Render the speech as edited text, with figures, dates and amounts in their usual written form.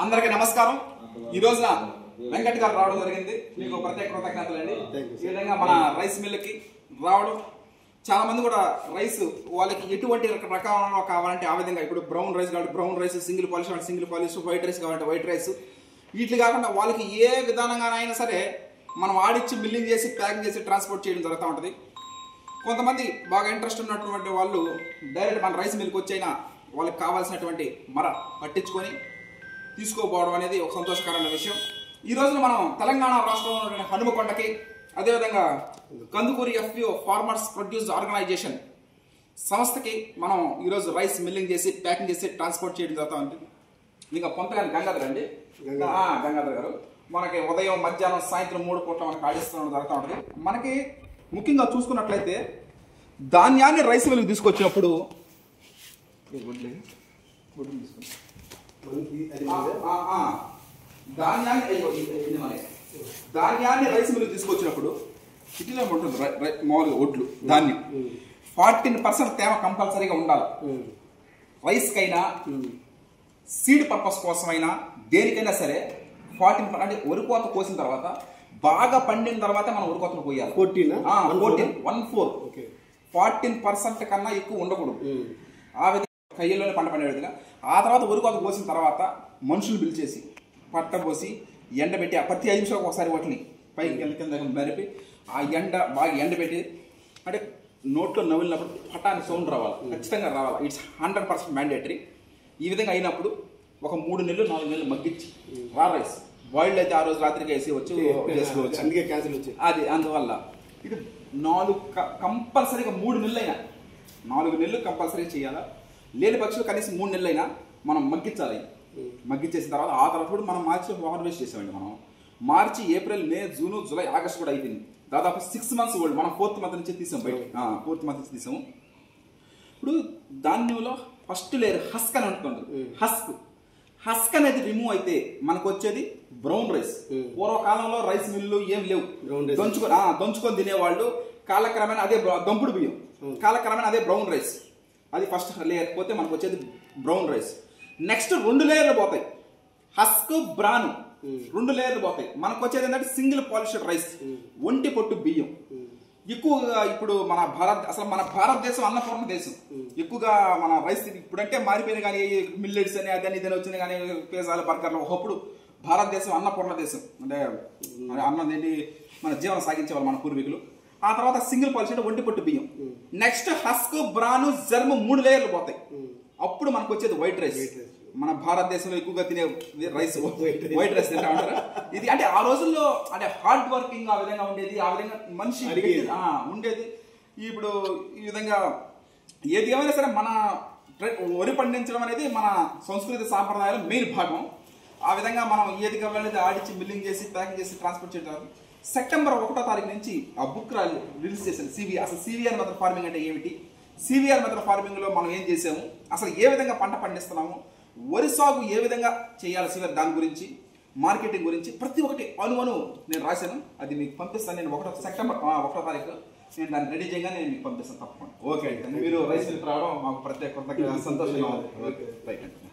అందరికీ నమస్కారం. ఈ రోజున వెంకట్ గారు రావడం జరిగింది. మీకు ప్రత్యేక కృతజ్ఞతలండి. ఈ విధంగా మన రైస్ మిల్లుకి రావడం, చాలా మంది కూడా రైస్ వాళ్ళకి ఎటువంటి రకాలలో కావాలంటే ఆ విధంగా, ఇప్పుడు బ్రౌన్ రైస్ కాబట్టి బ్రౌన్ రైస్, సింగిల్ పాలిష్ అంటే సింగిల్ పాలిష్, వైట్ రైస్ కావాలంటే వైట్ రైస్, వీటి కాకుండా వాళ్ళకి ఏ విధానంగానైనా సరే మనం ఆడిచ్చి మిల్లింగ్ చేసి ప్యాకింగ్ చేసి ట్రాన్స్పోర్ట్ చేయడం జరుగుతూ ఉంటుంది. కొంతమంది బాగా ఇంట్రెస్ట్ ఉన్నటువంటి వాళ్ళు డైరెక్ట్ మన రైస్ మిల్కి వచ్చైనా వాళ్ళకి కావాల్సినటువంటి మర పట్టించుకొని తీసుకోపోవడం అనేది ఒక సంతోషకరమైన విషయం. ఈ రోజున మనం తెలంగాణ రాష్ట్రంలో ఉన్న హనుమకొండకి, అదేవిధంగా Kandukuri FPO farmers produce organisation సంస్థకి మనం ఈరోజు రైస్ మిల్లింగ్ చేసి ప్యాకింగ్ చేసి ట్రాన్స్పోర్ట్ చేయడం జరుగుతూ ఉంటుంది. ఇంకా పొంతగాని గంగాధర్ అండి, గంగాధర్ గారు మనకి ఉదయం, మధ్యాహ్నం, సాయంత్రం 3 పూట్ల మనకి ఆడిస్తూ జరుగుతూ ఉంటుంది. మనకి ముఖ్యంగా చూసుకున్నట్లయితే ధాన్యాన్ని రైస్ మిల్లుకి తీసుకొచ్చినప్పుడు ధాన్యాన్ని రైస్ మిల్లుకి తీసుకొచ్చినప్పుడు సిటీలో ఉంటుంది మామూలుగా ఒడ్లు ధాన్యం 14% తేమ కంపల్సరీగా ఉండాలి. రైస్కైనా సీడ్ పర్పస్ కోసమైనా దేనికైనా సరే 14% అంటే వరికోత కోసిన తర్వాత బాగా పండిన తర్వాత మనం వరికోతలు పోయాలి. 14% కన్నా ఎక్కువ ఉండకూడదు. ఆ విధంగా కయ్యల్లోనే పంట పండే విధంగా ఆ తర్వాత వరికోత కోసిన తర్వాత మనుషులు పిలిచేసి పట్టబోసి ఎండబెట్టి ఆ ప్రతి 5 నిమిషాలకు ఒకసారి వాటిని పైకి కింద మెరిపి ఆ ఎండ బాగా ఎండబెట్టి, అంటే నోట్లో నవ్వినప్పుడు పటాని సౌండ్ రావాలి, ఖచ్చితంగా రావాలి. It's 100% mandatory. ఈ విధంగా అయినప్పుడు ఒక 3 నెలలు 4 నెలలు మగ్గించి రా రైస్ బాయిల్డ్ అయితే ఆ రోజు రాత్రికి వేసి వచ్చి చేసుకోవచ్చు. అందుకే క్యాన్సిల్ వచ్చి అది అందువల్ల ఇది 4 కంపల్సరీగా 3 నెలలు అయినా 4 నెలలు కంపల్సరీ చేయాలా. లేని పక్షులు కనీసం 3 నెలలు అయినా మనం మగ్గించాలి. మగ్గించేసిన తర్వాత ఆ తర్వాత కూడా మనం మార్చి హార్వెస్ట్ చేసామండి. మనం మార్చి, ఏప్రిల్, మే, జూన్, జూలై, ఆగస్ట్ కూడా అయిపోయింది. దాదాపు 6 మంత్స్ ఓల్డ్. మనం 4th మంత్ నుంచి తీసాం బయట. 4th మంత్ నుంచి తీసాము. ఇప్పుడు ధాన్యంలో ఫస్ట్ లేయర్ హస్క్ అని ఉంటుంది. హస్క్ అనేది రిమూవ్ అయితే మనకు వచ్చేది బ్రౌన్ రైస్. పూర్వకాలంలో రైస్ మిల్లు ఏం లేవు, దంచుకొని తినేవాళ్ళు. కాలక్రమేణా అదే దంపుడు బియ్యం, కాలక్రమేణా అదే బ్రౌన్ రైస్. అది ఫస్ట్ లేయర్ పోతే మనకు వచ్చేది బ్రౌన్ రైస్. నెక్స్ట్ 2 లేయర్లు పోతాయి, హస్క్, బ్రాన్ 2 లేయర్లు పోతాయి. మనకు వచ్చేది ఏంటంటే సింగిల్ పాలిష్డ్ రైస్, ఒంటి పొట్టు బియ్యం. ఎక్కువగా ఇప్పుడు మన భారతదేశం అన్నపూర్ణ దేశం. ఎక్కువగా మన రైస్ ఇప్పుడంటే మారిపోయిన కానీ మిల్లెట్స్ అని అదని ఇదని వచ్చింది కానీ పిజ్జాలు, బర్గర్లు. ఒకప్పుడు భారతదేశం అన్నపూర్ణ దేశం, అంటే అన్నం తిండి మన జీవనం సాగించేవాళ్ళు మన పూర్వీకులు. ఆ తర్వాత సింగిల్ పాలిష్ అంటే ఒంటి పొట్టు బియ్యం. నెక్స్ట్ హస్క్, బ్రాను, జర్మ్ 3 లేయర్లు పోతాయి. అప్పుడు మనకు వచ్చేది వైట్ రైస్. మన భారతదేశంలో ఎక్కువగా తినే రైస్ వైట్ రైస్ తింటా ఉంటారు. ఇది అంటే ఆ రోజుల్లో అంటే హార్డ్ వర్కింగ్ ఆ విధంగా ఉండేది, ఆ విధంగా మనిషి ఉండేది. ఇప్పుడు ఈ విధంగా ఏది ఏమైనా సరే మన వరి పండించడం అనేది మన సంస్కృతి సాంప్రదాయాల మెయిన్ భాగం. ఆ విధంగా మనం ఏది కావాలనేది ఆడిచ్చి మిల్లింగ్ చేసి ప్యాకింగ్ చేసి ట్రాన్స్పోర్ట్ చేయడం. సెప్టెంబర్ 1వ తారీఖు నుంచి ఆ బుక్ రిలీజ్ చేశాను. అసలు CVR మెథడ్ ఫార్మింగ్ అంటే ఏమిటి, CVR మెథడ్ ఫార్మింగ్ లో మనం ఏం చేసాము, అసలు ఏ విధంగా పంట పండిస్తున్నాము, వరి సాగు ఏ విధంగా చేయాలి CVR, దాని గురించి, మార్కెటింగ్ గురించి ప్రతి ఒక్కటి అణువణు నేను రాశాను. అది మీకు పంపిస్తాను. నేను సెప్టెంబర్ 1వ తారీఖు నేను దాన్ని రెడీ చేయగా నేను మీకు పంపిస్తాను తప్పకుండా. ఓకే అండి, మీరు రైస్ మిల్క్ రావడం మాకు ప్రత్యేక సంతోషంగా ఉంది. రైట్ అండి.